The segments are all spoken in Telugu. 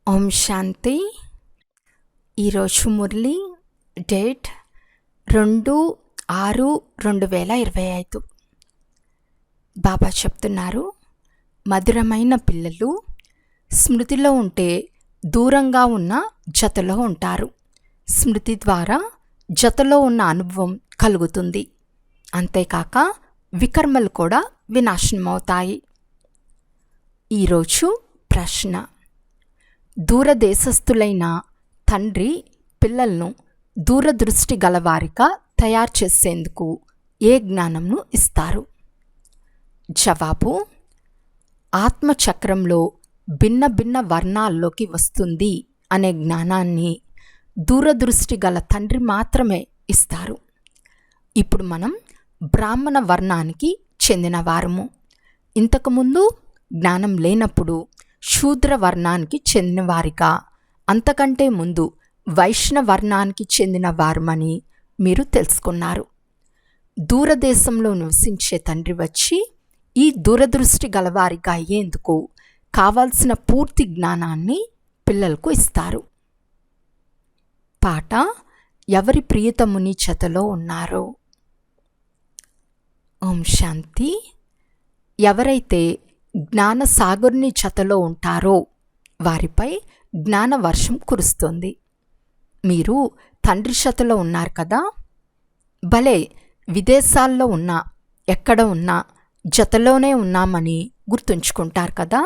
ఓం శాంతి. ఈరోజు మురళి డేట్ 2/6/2025. బాబా చెప్తున్నారు, మధురమైన పిల్లలు స్మృతిలో ఉంటే దూరంగా ఉన్న జతలో ఉంటారు. స్మృతి ద్వారా జతలో ఉన్న అనుభవం కలుగుతుంది. అంతేకాక వికర్మలు కూడా వినాశనమవుతాయి. ఈరోజు ప్రశ్న: దూరదేశస్థులైన తండ్రి పిల్లలను దూరదృష్టి గలవారిగా తయారు చేసేందుకు ఏ జ్ఞానంను ఇస్తారు? జవాబు: ఆత్మచక్రంలో భిన్న భిన్న వర్ణాల్లోకి వస్తుంది అనే జ్ఞానాన్ని దూరదృష్టి గల తండ్రి మాత్రమే ఇస్తారు. ఇప్పుడు మనం బ్రాహ్మణ వర్ణానికి చెందినవారము. ఇంతకుముందు జ్ఞానం లేనప్పుడు శూద్ర వర్ణానికి చెందినవారిగా, అంతకంటే ముందు వైష్ణవర్ణానికి చెందిన వారమని మీరు తెలుసుకున్నారు. దూరదేశంలో నివసించే తండ్రి వచ్చి ఈ దూరదృష్టి గలవారిగా అయ్యేందుకు కావాల్సిన పూర్తి జ్ఞానాన్ని పిల్లలకు ఇస్తారు. పాట: ఎవరి ప్రియతముని చెతలో ఉన్నారో. ఓం శాంతి. ఎవరైతే జ్ఞానసాగరుని చెతలో ఉంటారో వారిపై జ్ఞాన వర్షం కురుస్తుంది. మీరు తండ్రి చెతలో ఉన్నారు కదా. భలే, విదేశాల్లో ఉన్నా ఎక్కడ ఉన్నా జతలోనే ఉన్నామని గుర్తుంచుకుంటారు కదా.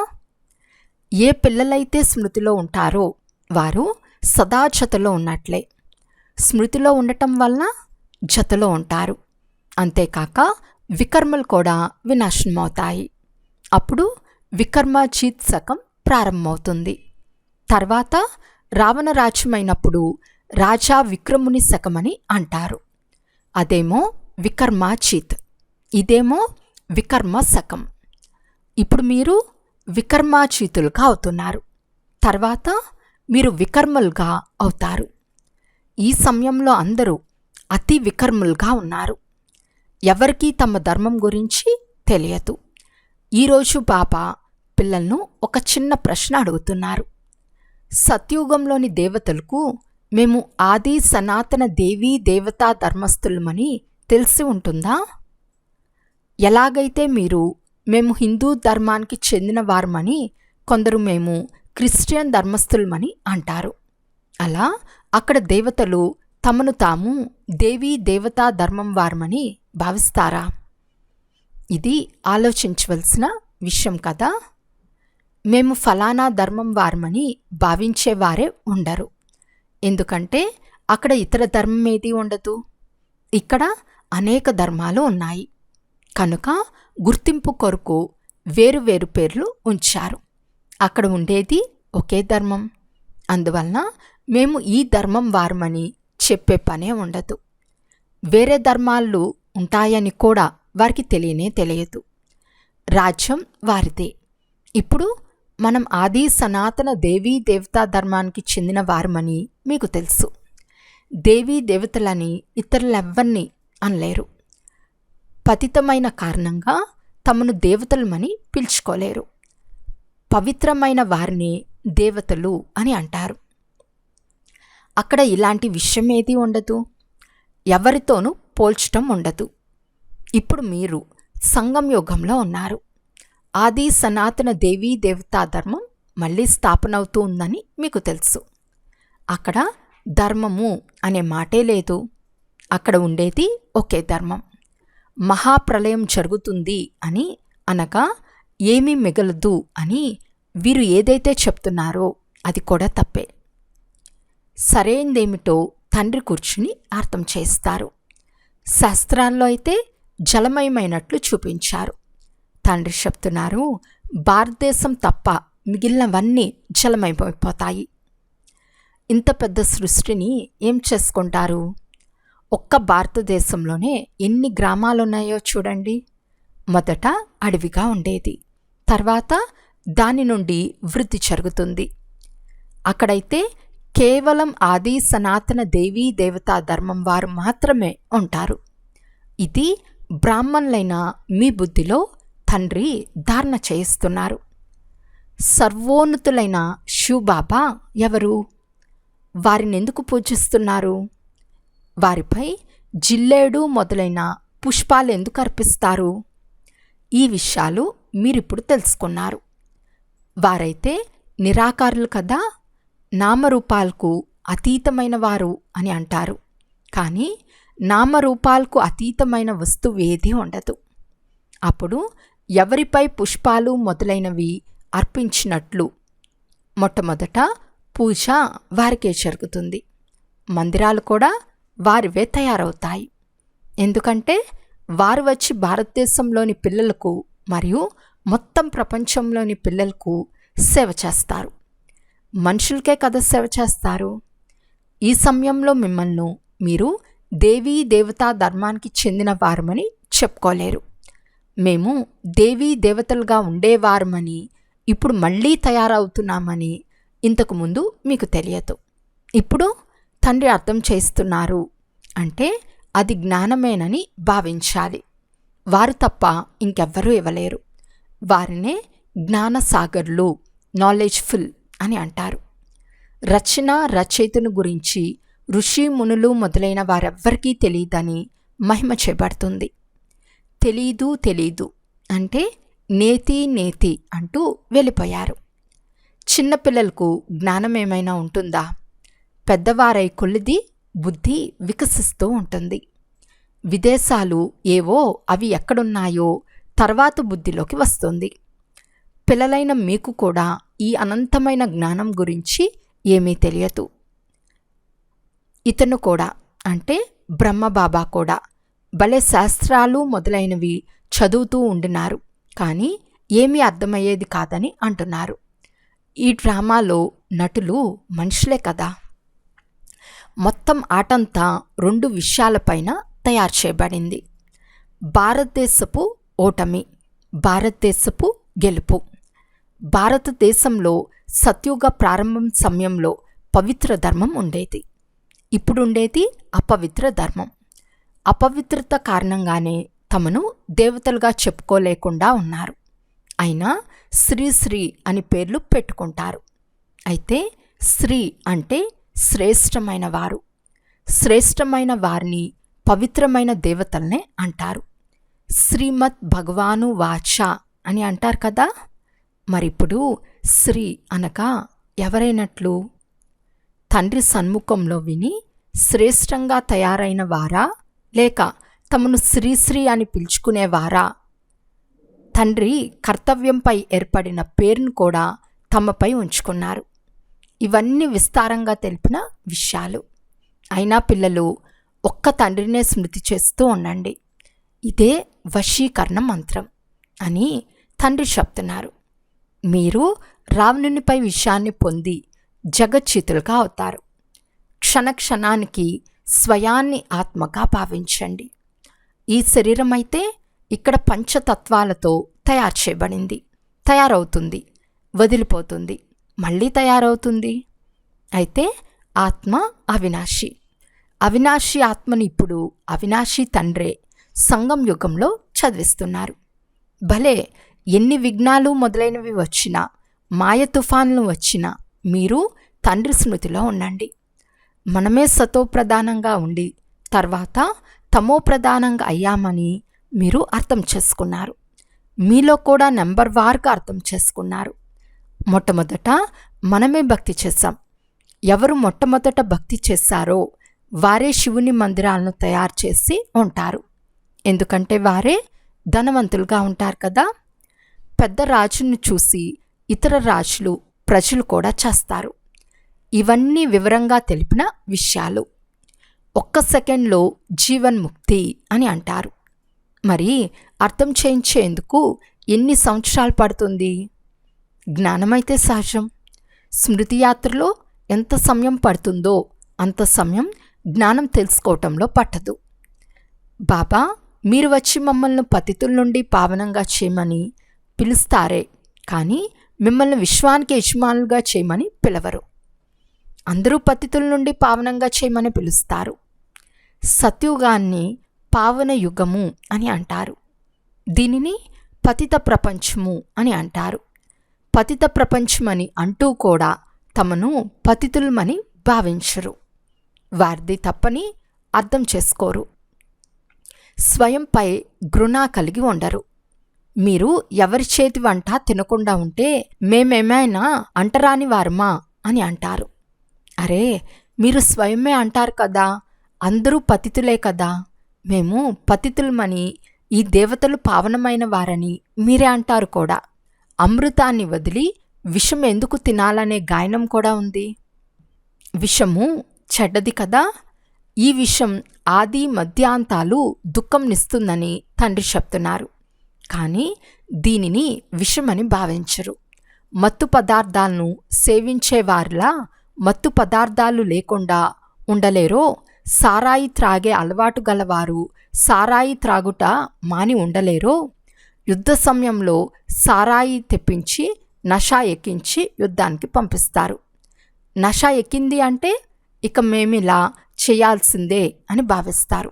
ఏ పిల్లలైతే స్మృతిలో ఉంటారో వారు సదా జతలో ఉన్నట్లే. స్మృతిలో ఉండటం వలన జతలో ఉంటారు. అంతేకాక వికర్మలు కూడా వినాశనమవుతాయి. అప్పుడు వికర్మజీత్ శకం ప్రారంభమవుతుంది. తర్వాత రావణ రాజ్యమైనప్పుడు రాజా విక్రముని శకమని అంటారు. అదేమో వికర్మజీత్, ఇదేమో వికర్మ శకం. ఇప్పుడు మీరు వికర్మజీతులుగా అవుతున్నారు. తర్వాత మీరు వికర్మలుగా అవుతారు. ఈ సమయంలో అందరూ అతి వికర్ములుగా ఉన్నారు. ఎవరికీ తమ ధర్మం గురించి తెలియదు. ఈరోజు బాబా పిల్లలను ఒక చిన్న ప్రశ్న అడుగుతున్నారు. సత్యుగంలోని దేవతలకు మేము ఆది సనాతన దేవీ దేవతా ధర్మస్థులమని తెలిసి ఉంటుందా? ఎలాగైతే మీరు మేము హిందూ ధర్మానికి చెందిన వారమని, కొందరు మేము క్రిస్టియన్ ధర్మస్థులమని అంటారు. అలా అక్కడ దేవతలు తమను తాము దేవీ దేవతా ధర్మం వారమని భావిస్తారా? ఇది ఆలోచించవలసిన విషయం కదా. మేము ఫలానా ధర్మం వారమని భావించేవారే ఉండరు. ఎందుకంటే అక్కడ ఇతర ధర్మం ఏదీ ఉండదు. ఇక్కడ అనేక ధర్మాలు ఉన్నాయి కనుక గుర్తింపు కొరకు వేరు వేరు పేర్లు ఉంచారు. అక్కడ ఉండేది ఒకే ధర్మం. అందువలన మేము ఈ ధర్మం వారమని చెప్పే పనే ఉండదు. వేరే ధర్మాలు ఉంటాయని కూడా వారికి తెలియదు. రాజ్యం వారిదే. ఇప్పుడు మనం ఆది సనాతన దేవీ దేవతా ధర్మానికి చెందిన వారమని మీకు తెలుసు. దేవీ దేవతలని ఇతరులెవ్వరిని అనలేరు. పతితమైన కారణంగా తమను దేవతలమని పిలుచుకోలేరు. పవిత్రమైన వారిని దేవతలు అని అంటారు. అక్కడ ఇలాంటి విషయం ఏదీ ఉండదు. ఎవరితోనూ పోల్చటం ఉండదు. ఇప్పుడు మీరు సంగం యుగంలో ఉన్నారు. ఆది సనాతన దేవీ దేవతా ధర్మం మళ్ళీ స్థాపన అవుతూ ఉందని మీకు తెలుసు. అక్కడ ధర్మము అనే మాటే లేదు. అక్కడ ఉండేది ఒకే ధర్మం. మహాప్రళయం జరుగుతుంది అని అనగా ఏమీ మిగలదు అని వీరు ఏదైతే చెప్తున్నారో అది కూడా తప్పే. సరైనదేమిటో తండ్రి కూర్చుని అర్థం చేస్తారు. శాస్త్రాల్లో అయితే జలమయమైనట్లు చూపించారు. తండ్రి చెప్తున్నారు, భారతదేశం తప్ప మిగిలినవన్నీ జలమైపోతాయి. ఇంత పెద్ద సృష్టిని ఏం చేసుకుంటారు? ఒక్క భారతదేశంలోనే ఎన్ని గ్రామాలున్నాయో చూడండి. మొదట అడవిగా ఉండేది. తర్వాత దాని నుండి వృద్ధి జరుగుతుంది. అక్కడైతే కేవలం ఆది సనాతన దేవీ దేవతా ధర్మం వారు మాత్రమే ఉంటారు. ఇది బ్రాహ్మణులైన మీ బుద్ధిలో తండ్రి ధారణ చేయిస్తున్నారు. సర్వోన్నతులైన శివబాబా ఎవరు? వారిని ఎందుకు పూజిస్తున్నారు? వారిపై జిల్లేడు మొదలైన పుష్పాలు ఎందుకు అర్పిస్తారు? ఈ విషయాలు మీరిప్పుడు తెలుసుకున్నారు. వారైతే నిరాకారులు కదా, నామరూపాలకు అతీతమైన వారు అని అంటారు. కానీ నామరూపాలకు అతీతమైన వస్తువు ఏదీ ఉండదు. అప్పుడు ఎవరిపై పుష్పాలు మొదలైనవి అర్పించినట్లు మొట్టమొదట పూజ వారికే జరుగుతుంది. మందిరాలు కూడా వారివే తయారవుతాయి. ఎందుకంటే వారు వచ్చి భారతదేశంలోని పిల్లలకు మరియు మొత్తం ప్రపంచంలోని పిల్లలకు సేవ చేస్తారు. మనుషులకే కదా సేవ చేస్తారు. ఈ సమయంలో మిమ్మల్ని మీరు దేవీ దేవతా ధర్మానికి చెందిన వారమని చెప్పుకోలేరు. మేము దేవీ దేవతలుగా ఉండేవారమని ఇప్పుడు మళ్ళీ తయారవుతున్నామని ఇంతకుముందు మీకు తెలియదు. ఇప్పుడు తండ్రి అర్థం చేస్తున్నారు అంటే అది జ్ఞానమేనని భావించాలి. వారు తప్ప ఇంకెవ్వరూ ఇవ్వలేరు. వారినే జ్ఞానసాగర్లు, నాలెడ్జ్ఫుల్ అని అంటారు. రచన రచయితను గురించి ఋషి మునులు మొదలైన వారెవ్వరికీ తెలియదని మహిమ చేయబడుతుంది. తెలీదు అంటే నేతి నేతి అంటూ వెళ్ళిపోయారు. చిన్నపిల్లలకు జ్ఞానం ఏమైనా ఉంటుందా? పెద్దవారై కొలిది బుద్ధి వికసిస్తూ ఉంటుంది. విదేశాలు ఏవో అవి ఎక్కడున్నాయో తర్వాత బుద్ధిలోకి వస్తుంది. పిల్లలైన మీకు కూడా ఈ అనంతమైన జ్ఞానం గురించి ఏమీ తెలియదు. ఇతను కూడా అంటే బ్రహ్మబాబా కూడా భలే శాస్త్రాలు మొదలైనవి చదువుతూ ఉండినారు, కానీ ఏమీ అర్థమయ్యేది కాదని అంటున్నారు. ఈ డ్రామాలో నటులు మనుషులే కదా. మొత్తం ఆటంతా 2 విషయాలపైన తయారు చేయబడింది. భారతదేశపు ఓటమి, భారతదేశపు గెలుపు. భారతదేశంలో సత్యుగ ప్రారంభం సమయంలో పవిత్ర ధర్మం ఉండేది. ఇప్పుడుండేది అపవిత్ర ధర్మం. అపవిత్రత కారణంగానే తమను దేవతలుగా చెప్పుకోలేకుండా ఉన్నారు. అయినా శ్రీ అని పేర్లు పెట్టుకుంటారు. అయితే శ్రీ అంటే శ్రేష్టమైన వారు. శ్రేష్టమైన వారిని పవిత్రమైన దేవతలనే అంటారు. శ్రీమద్ భగవాను వాచ అని అంటారు కదా. మరిప్పుడు శ్రీ అనగా ఎవరైనట్లు? తండ్రి సన్ముఖంలో విని శ్రేష్టంగా తయారైన వారా, లేక తమను శ్రీశ్రీ అని పిలుచుకునేవారా? తండ్రి కర్తవ్యంపై ఏర్పడిన పేరును కూడా తమపై ఉంచుకున్నారు. ఇవన్నీ విస్తారంగా తెలిపిన విషయాలు. అయినా పిల్లలు ఒక్క తండ్రినే స్మృతి చేస్తూ ఉండండి. ఇదే వశీకరణ మంత్రం అని తండ్రి చెప్తున్నారు. మీరు రావణునిపై విషయాన్ని పొంది జగచ్చితులుగా అవుతారు. క్షణక్షణానికి స్వయాన్ని ఆత్మగా భావించండి. ఈ శరీరం అయితే ఇక్కడ పంచతత్వాలతో తయారు చేయబడింది, తయారవుతుంది, వదిలిపోతుంది, మళ్ళీ తయారవుతుంది. అయితే ఆత్మ అవినాశి. అవినాశి ఆత్మని ఇప్పుడు అవినాశి తండ్రే సంగం యుగంలో చదివిస్తున్నారు. భలే ఎన్ని విఘ్నాలు మొదలైనవి వచ్చినా, మాయ తుఫాన్లు వచ్చినా మీరు తండ్రి స్మృతిలో ఉండండి. మనమే సతో ప్రధానంగా ఉండి తర్వాత తమో ప్రధానంగా అయ్యామని మీరు అర్థం చేసుకున్నారు. మీలో కూడా నెంబర్ వార్గా అర్థం చేసుకున్నారు. మొట్టమొదట మనమే భక్తి చేశాం. ఎవరు మొట్టమొదట భక్తి చేశారో వారే శివుని మందిరాలను తయారు చేసి ఉంటారు. ఎందుకంటే వారే ధనవంతులుగా ఉంటారు కదా. పెద్ద రాజును చూసి ఇతర రాజులు, ప్రజలు కూడా చేస్తారు. ఇవన్నీ వివరంగా తెలిపిన విషయాలు. 1 సెకండ్లో జీవన్ముక్తి అని అంటారు. మరి అర్థం చేయించేందుకు ఎన్ని సంవత్సరాలు పడుతుంది? జ్ఞానమైతే సహజం. స్మృతి యాత్రలో ఎంత సమయం పడుతుందో అంత సమయం జ్ఞానం తెలుసుకోవటంలో పట్టదు. బాబా మీరు వచ్చి మమ్మల్ని పతితుల నుండి పావనంగా చేయమని పిలుస్తారే, కానీ మిమ్మల్ని విశ్వానికి యజమానులుగా చేయమని పిలవరు. అందరూ పతితుల నుండి పావనంగా చేయమని పిలుస్తారు. సత్యుగాన్ని పావన యుగము అని అంటారు. దీనిని పతిత ప్రపంచము అని అంటారు. పతిత ప్రపంచమని అంటూ కూడా తమను పతితులమని భావించరు. వారిది తప్పని అర్థం చేసుకోరు. స్వయంపై ఘృణ కలిగి ఉండరు. మీరు ఎవరి చేతి వంట తినకుండా ఉంటే మేమేమైనా అంటరాని వారమా అని అంటారు. అరే, మీరు స్వయమే అంటారు కదా, అందరూ పతితులే కదా, మేము పతితులమని, ఈ దేవతలు పావనమైన వారని మీరే అంటారు కూడా. అమృతాన్ని వదిలి విషం ఎందుకు తినాలనే గాయనం కూడా ఉంది. విషము చెడ్డది కదా. ఈ విషం ఆది మధ్యాంతాలు దుఃఖంనిస్తుందని తండ్రి చెప్తున్నారు. కానీ దీనిని విషమని భావించరు. మత్తు పదార్థాలను సేవించేవారిలా మత్తు పదార్థాలు లేకుండా ఉండలేరో, సారాయి త్రాగే అలవాటు గలవారు సారాయి త్రాగుట మాని ఉండలేరో, యుద్ధ సమయంలో సారాయి తెప్పించి నషా ఎక్కించి యుద్ధానికి పంపిస్తారు. నషా ఎక్కింది అంటే ఇక మేమిలా చేయాల్సిందే అని భావిస్తారు.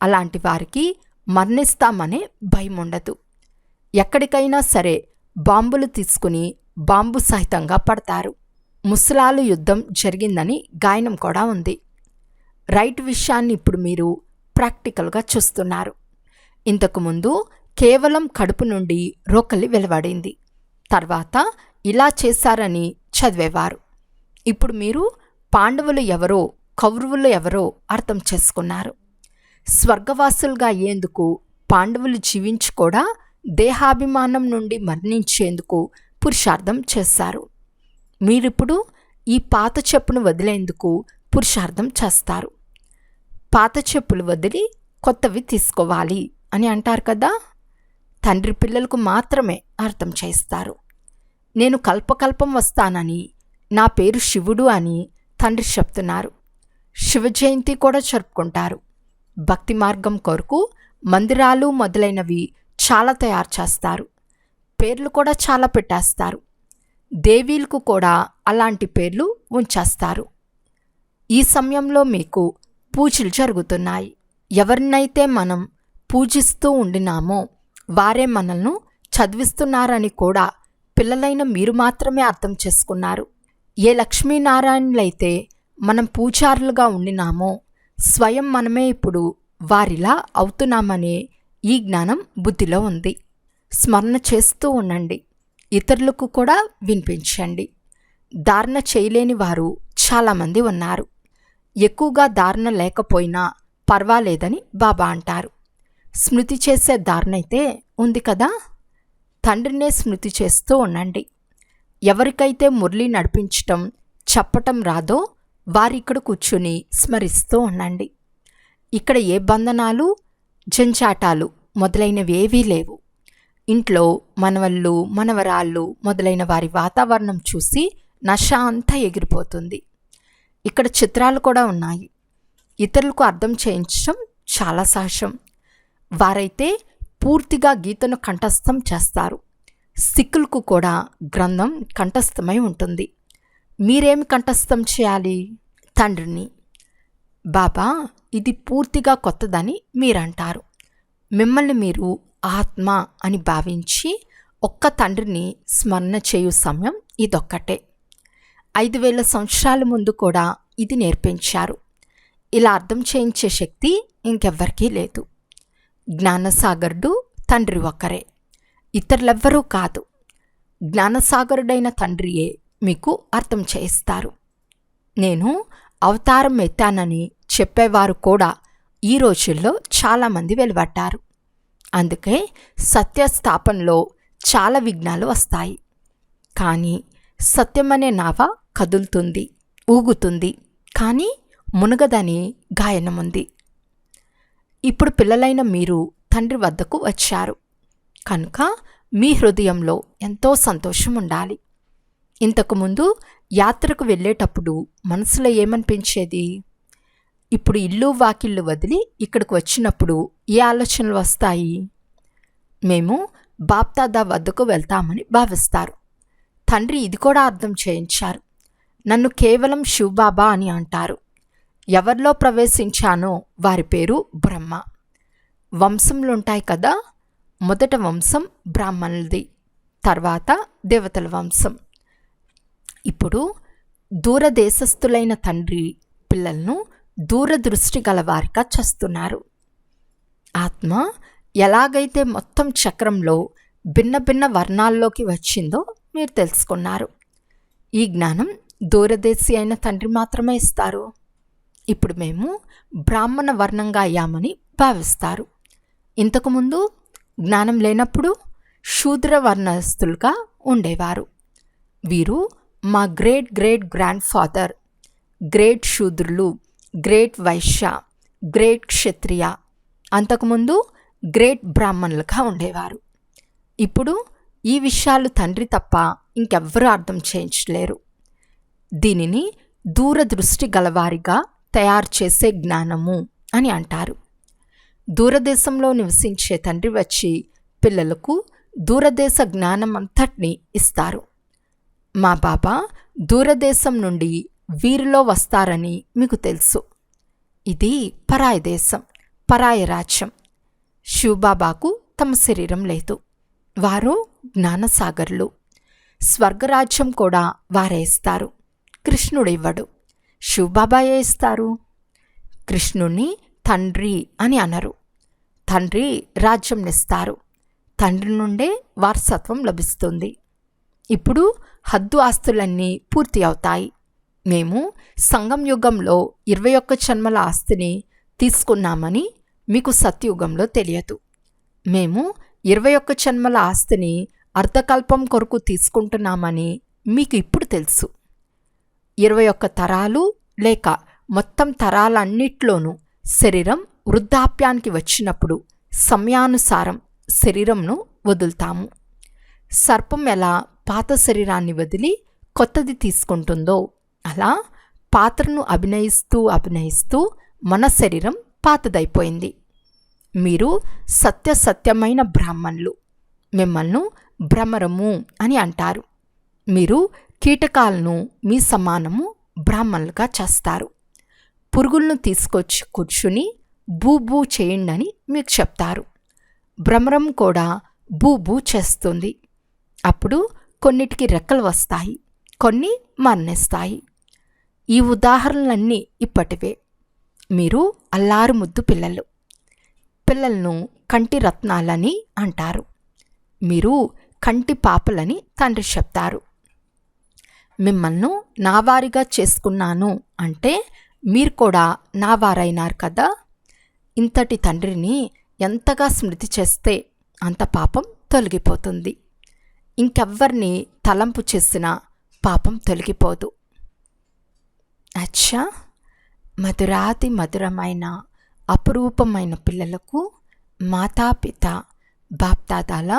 అలాంటి వారికి మరణిస్తామనే భయం ఉండదు. ఎక్కడికైనా సరే బాంబులు తీసుకుని బాంబు సహితంగా పడతారు. ముసలాలు యుద్ధం జరిగిందని గాయనం కూడా ఉంది. రైట్ విషయాన్ని ఇప్పుడు మీరు ప్రాక్టికల్గా చూస్తున్నారు. ఇంతకుముందు కేవలం కడుపు నుండి రోకలి వెలువడింది. తర్వాత ఇలా చేశారని చదివేవారు. ఇప్పుడు మీరు పాండవులు ఎవరో కౌరవులు ఎవరో అర్థం చేసుకున్నారు. స్వర్గవాసులుగా అయ్యేందుకు పాండవులు జీవించి కూడా దేహాభిమానం నుండి మరణించేందుకు పురుషార్థం చేశారు. మీరిప్పుడు ఈ పాత చెప్పును వదిలేందుకు పురుషార్థం చేస్తారు. పాత చెప్పులు వదిలి కొత్తవి తీసుకోవాలి అని అంటారు కదా. తండ్రి పిల్లలకు మాత్రమే అర్థం చేస్తారు. నేను కల్పకల్పం వస్తానని, నా పేరు శివుడు అని తండ్రి చెప్తున్నారు. శివ జయంతి కూడా జరుపుకుంటారు. భక్తి మార్గం కొరకు మందిరాలు మొదలైనవి చాలా తయారు చేస్తారు. పేర్లు కూడా చాలా పెట్టేస్తారు. దేవీలకు కూడా అలాంటి పేర్లు ఉంచేస్తారు. ఈ సమయంలో మీకు పూజలు జరుగుతున్నాయి. ఎవరినైతే మనం పూజిస్తూ ఉండినామో వారే మనల్ని చదివిస్తున్నారని కూడా పిల్లలైన మీరు మాత్రమే అర్థం చేసుకున్నారు. ఏ లక్ష్మీనారాయణులైతే మనం పూజారులుగా ఉండినామో స్వయం మనమే ఇప్పుడు వారిలా అవుతున్నామనే ఈ జ్ఞానం బుద్ధిలో ఉంది. స్మరణ చేస్తూ ఉండండి. ఇతరులకు కూడా వినిపించండి. ధారణ చేయలేని వారు చాలామంది ఉన్నారు. ఎక్కువగా ధారణ లేకపోయినా పర్వాలేదని బాబా అంటారు. స్మృతి చేసే ధారణ అయితే ఉంది కదా. తండ్రినే స్మృతి చేస్తూ ఉండండి. ఎవరికైతే మురళి నడిపించటం చెప్పటం రాదో వారిక్కడ కూర్చుని స్మరిస్తూ ఉండండి. ఇక్కడ ఏ బంధనాలు జంజాటాలు మొదలైనవి ఏవీ లేవు. ఇంట్లో మనవళ్ళు మనవరాళ్ళు మొదలైన వారి వాతావరణం చూసి నష అంతా ఎగిరిపోతుంది. ఇక్కడ చిత్రాలు కూడా ఉన్నాయి. ఇతరులకు అర్థం చేయించడం చాలా సహజం. వారైతే పూర్తిగా గీతను కంఠస్థం చేస్తారు. సిక్కులకు కూడా గ్రంథం కంఠస్థమై ఉంటుంది. మీరేమి కంఠస్థం చేయాలి? తండ్రిని. బాబా ఇది పూర్తిగా కొత్తదని మీరంటారు. మిమ్మల్ని మీరు ఆత్మ అని భావించి ఒక్క తండ్రిని స్మరణ చేయు సమయం ఇదొక్కటే. 5000 సంవత్సరాల ముందు కూడా ఇది నేర్పించారు. ఇలా అర్థం చేయించే శక్తి ఇంకెవ్వరికీ లేదు. జ్ఞానసాగరుడు తండ్రి ఒక్కరే, ఇతరులెవ్వరూ కాదు. జ్ఞానసాగరుడైన తండ్రియే మీకు అర్థం చేయిస్తారు. నేను అవతారం ఎత్తానని చెప్పేవారు కూడా ఈ రోజుల్లో చాలామంది వెలువడ్డారు. అందుకే సత్యస్థాపనలో చాలా విఘ్నాలు వస్తాయి. కానీ సత్యమనే నావ కదులుతుంది, ఊగుతుంది, కానీ మునగదని గాయనముంది. ఇప్పుడు పిల్లలైన మీరు తండ్రి వద్దకు వచ్చారు కనుక మీ హృదయంలో ఎంతో సంతోషం ఉండాలి. ఇంతకుముందు యాత్రకు వెళ్ళేటప్పుడు మనసులో ఏమనిపించేది? ఇప్పుడు ఇల్లు వాకిళ్ళు వదిలి ఇక్కడికి వచ్చినప్పుడు ఏ ఆలోచనలు వస్తాయి? మేము బాప్దాదా వద్దకు వెళ్తామని భావిస్తారు. తండ్రి ఇది కూడా అర్థం చేయించారు. నన్ను కేవలం శివబాబా అని అంటారు. ఎవరిలో ప్రవేశించానో వారి పేరు బ్రహ్మ. వంశంలుంటాయి కదా. మొదట వంశం బ్రాహ్మణులది, తర్వాత దేవతల వంశం. ఇప్పుడు దూరదేశస్థులైన తండ్రి పిల్లలను దూరదృష్టి గలవారిగా చేస్తున్నారు. ఆత్మ ఎలాగైతే మొత్తం చక్రంలో భిన్న భిన్న వర్ణాల్లోకి వచ్చిందో మీరు తెలుసుకున్నారు. ఈ జ్ఞానం దూరదేశీ అయిన తండ్రి మాత్రమే ఇస్తారు. ఇప్పుడు మేము బ్రాహ్మణ వర్ణంగా అయ్యామని భావిస్తారు. ఇంతకుముందు జ్ఞానం లేనప్పుడు శూద్ర వర్ణస్థులుగా ఉండేవారు. వీరు మా great great grand father, great శూద్రులు, గ్రేట్ వైశ్య, గ్రేట్ క్షత్రియ, అంతకుముందు గ్రేట్ బ్రాహ్మణులుగా ఉండేవారు. ఇప్పుడు ఈ విషయాలు తండ్రి తప్ప ఇంకెవ్వరూ అర్థం చేయించలేరు. దీనిని దూరదృష్టి గలవారిగా తయారు చేసే జ్ఞానము అని అంటారు. దూరదేశంలో నివసించే తండ్రి వచ్చి పిల్లలకు దూరదేశ జ్ఞానం అంతటినీ ఇస్తారు. మా బాబా దూరదేశం నుండి వీరిలో వస్తారని మీకు తెలుసు. ఇది పరాయి దేశం, పరాయి రాజ్యం. శివబాబాకు తమ శరీరం లేదు. వారు జ్ఞానసాగర్లు. స్వర్గరాజ్యం కూడా వారే ఇస్తారు. కృష్ణుడు ఇవ్వడు, శివబాబాయే ఇస్తారు. కృష్ణుణ్ణి తండ్రి అని అనరు. తండ్రి రాజ్యంనిస్తారు. తండ్రి నుండే వారసత్వం లభిస్తుంది. ఇప్పుడు హద్దు ఆస్తులన్నీ పూర్తి అవుతాయి. మేము సంగం యుగంలో 21 జన్మల ఆస్తిని తీసుకున్నామని మీకు సత్యుగంలో తెలియదు. మేము 21 జన్మల ఆస్తిని అర్ధకల్పం కొరకు తీసుకుంటున్నామని మీకు ఇప్పుడు తెలుసు. 21 తరాలు లేక మొత్తం తరాలన్నిట్లోనూ శరీరం వృద్ధాప్యానికి వచ్చినప్పుడు సమయానుసారం శరీరంను వదులుతాము. సర్పం ఎలా పాత శరీరాన్ని వదిలి కొత్తది తీసుకుంటుందో అలా పాత్రను అభినయిస్తూ అభినయిస్తూ మన శరీరం పాతదైపోయింది. మీరు సత్యమైన బ్రాహ్మణులు. మిమ్మల్ని భ్రమరము అని అంటారు. మీరు కీటకాలను మీ సమానము బ్రాహ్మణులుగా చేస్తారు. పురుగులను తీసుకొచ్చి కూర్చుని బూ చేయండి అని మీకు చెప్తారు. భ్రమరం కూడా బూ చేస్తుంది. అప్పుడు కొన్నిటికి రెక్కలు వస్తాయి, కొన్ని మరణిస్తాయి. ఈ ఉదాహరణలన్నీ ఇప్పటివే. మీరు అల్లారు ముద్దు పిల్లలు. పిల్లలను కంటి రత్నాలని అంటారు. మీరు కంటి పాపలని తండ్రి చెప్తారు. మిమ్మల్ని నావారిగా చేసుకున్నాను అంటే మీరు కూడా నావారైనారు కదా. ఇంతటి తండ్రిని ఎంతగా స్మృతి చేస్తే అంత పాపం తొలగిపోతుంది. ఇంకెవ్వరిని తలంపు చేసినా పాపం తొలగిపోదు. అచ్చా, మధురాతి మధురమైన అపురూపమైన పిల్లలకు మాతాపిత బాప్దాదాల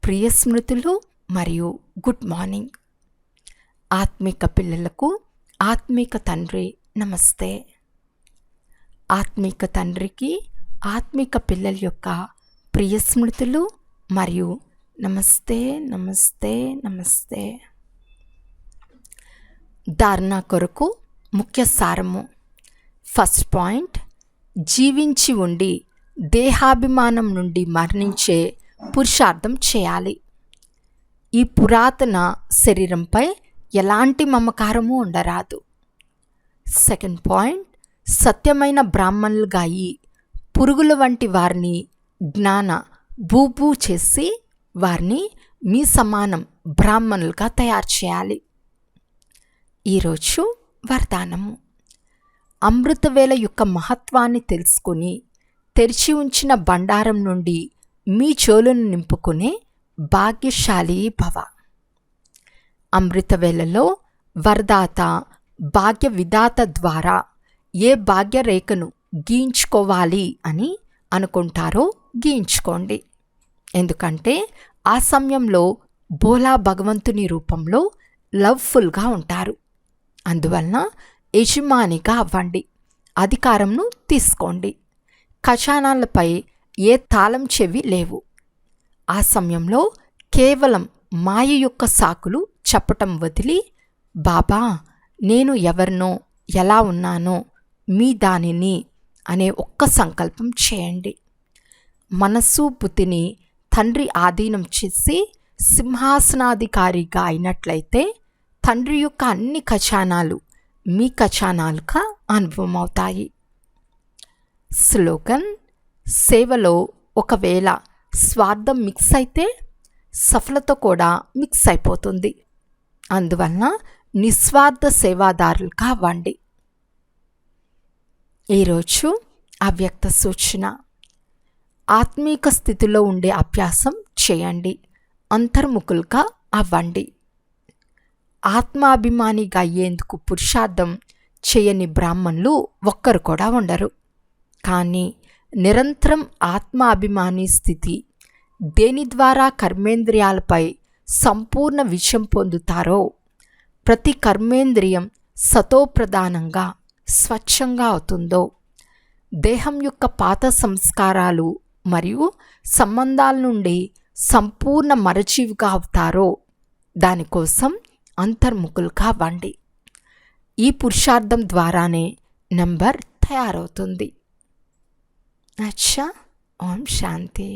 ప్రియ స్మృతులు మరియు గుడ్ మార్నింగ్. ఆత్మిక పిల్లలకు ఆత్మిక తండ్రి నమస్తే. ఆత్మిక తండ్రికి ఆత్మిక పిల్లల యొక్క ప్రియ స్మృతులు మరియు నమస్తే నమస్తే నమస్తే. ధారణ కొరకు ముఖ్య సారము. ఫస్ట్ పాయింట్, జీవించి ఉండి దేహాభిమానం నుండి మరణించే పురుషార్థం చేయాలి. ఈ పురాతన శరీరంపై ఎలాంటి మమకారము ఉండరాదు. సెకండ్ పాయింట్, సత్యమైన బ్రాహ్మణులుగా అయి పురుగుల వంటి వారిని జ్ఞాన బూ చేసి వారిని మీ సమానం బ్రాహ్మణులుగా తయారు చేయాలి. ఈరోజు వరదానము. అమృతవేళ యొక్క మహత్వాన్ని తెలుసుకుని తెరిచి ఉంచిన బండారం నుండి మీ చోలును నింపుకునే భాగ్యశాలి భవ. అమృతవేళలో వరదాత భాగ్య విధాత ద్వారా ఏ భాగ్యరేఖను గీయించుకోవాలి అని అనుకుంటారో గీయించుకోండి. ఎందుకంటే ఆ సమయంలో బోలా భగవంతుని రూపంలో లవ్ఫుల్గా ఉంటారు. అందువలన యజమానిగా అవ్వండి, అధికారంను తీసుకోండి. ఖజానాలపై ఏ తాళం చెవి లేవు. ఆ సమయంలో కేవలం మాయ యొక్క సాకులు చెప్పటం వదిలి, బాబా నేను ఎవరినో ఎలా ఉన్నానో మీ దానిని అనే ఒక్క సంకల్పం చేయండి. మనస్సు బుద్ధిని తండ్రి ఆధీనం చేసి సింహాసనాధికారిగా అయినట్లయితే తండ్రి యొక్క అన్ని ఖజానాలు మీ ఖజానాలుగా అనుభవం అవుతాయి. స్లోగన్: సేవలో ఒకవేళ స్వార్థం మిక్స్ అయితే సఫలత కూడా మిక్స్ అయిపోతుంది. అందువలన నిస్వార్థ సేవాదారులుగా అవ్వండి. ఈరోజు అవ్యక్త సూచన: ఆత్మీక స్థితిలో ఉండే అభ్యాసం చేయండి. అంతర్ముఖులుగా అవ్వండి. ఆత్మాభిమానిగా అయ్యేందుకు పురుషార్థం చేయని బ్రాహ్మణులు ఒక్కరు కూడా ఉండరు. కానీ నిరంతరం ఆత్మాభిమాని స్థితి దేని ద్వారా కర్మేంద్రియాలపై సంపూర్ణ విజయం పొందుతారో, ప్రతి కర్మేంద్రియం సతోప్రధానంగా స్వచ్ఛంగా అవుతుందో, దేహం యొక్క పాత సంస్కారాలు మరియు సంబంధాల నుండి సంపూర్ణ మరజీవిగా అవుతారో, దానికోసం అంతర్ముఖులుగా అవ్వండి. ఈ పురుషార్థం ద్వారానే నంబర్ తయారవుతుంది. అచ్చా. ఓం శాంతి.